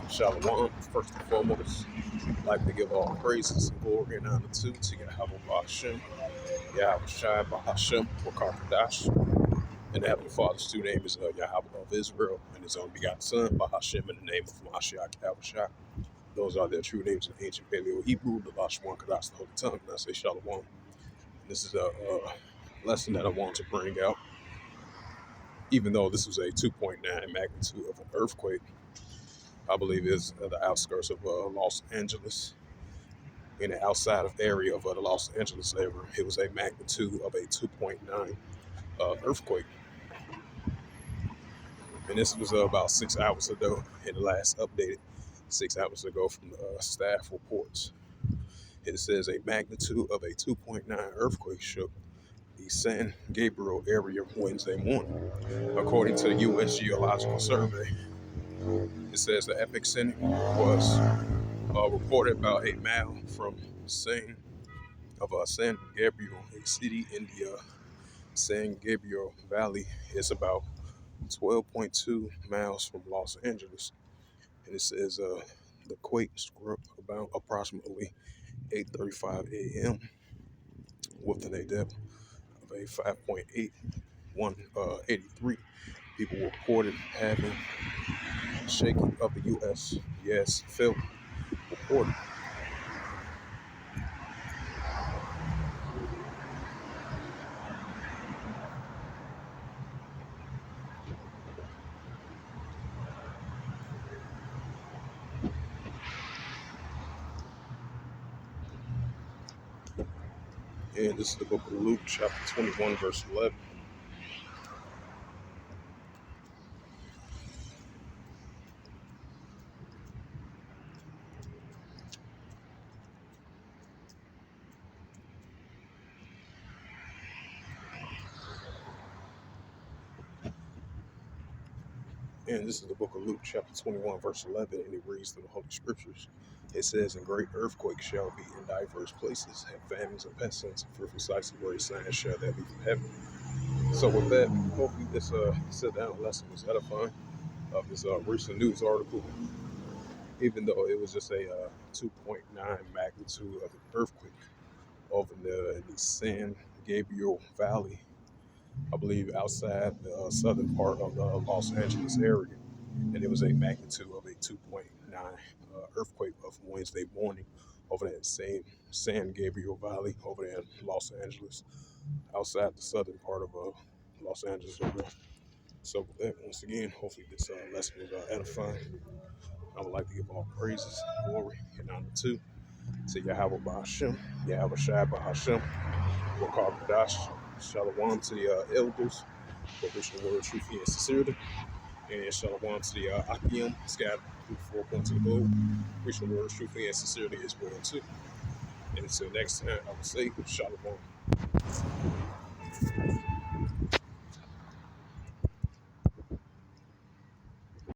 Shalom, first and foremost, I'd like to give all praises and glory and honor to Yahweh Hashem, Yahweh Shai Bahashem, Wakar and the Heavenly Father's true name is Yahweh of Israel, and his only begotten Son, Bahashem, in the name of Mashiach Yahweh Shai. Those are their true names in ancient Paleo Hebrew, the Lashwan Kadas, the Holy Tongue, and I say Shalom. This is a lesson that I want to bring out. Even though this was a 2.9 magnitude of an earthquake, I believe it's the outskirts of Los Angeles, in the outside of area of the Los Angeles area. It was a magnitude of a 2.9 earthquake. And this was about 6 hours ago, and the last updated 6 hours ago from the staff reports. It says a magnitude of a 2.9 earthquake shook the San Gabriel area Wednesday morning, according to the U.S. Geological Survey. It says the epicenter was reported about a mile from San Gabriel, a city in the San Gabriel Valley. It's about 12.2 miles from Los Angeles. And it says the quake struck about approximately 8:35 a.m. within a depth of a 5.8183. People reported having shaking of the U.S. Yes, felt reported. And this is the book of Luke, chapter 21, verse 11. And this is the book of Luke, chapter 21, verse 11, and it reads through the Holy Scriptures. It says, "And great earthquakes shall be in diverse places, and famines and pestilence, and fearful sights and great signs shall there be from heaven." So with that, hopefully this sit-down lesson was edifying of this recent news article, even though it was just a 2.9 magnitude of an earthquake over in the San Gabriel Valley, I believe outside the southern part of the Los Angeles area. And it was a magnitude of a 2.9 earthquake of Wednesday morning over that same San Gabriel Valley over there in Los Angeles, outside the southern part of Los Angeles area. So with that, once again, hopefully this lesson was edifying. I would like to give all praises, glory, and honor to Yahweh Ba'ashem, Yahweh Shai Ba'ashem, Wakar Kadash, Shalom to the elders, for which the word truth and sincerity, and Shalom to the Akim, scattered through 4 points of the globe, which the word truth and sincerity is well too. And until next time, I will say Shalom.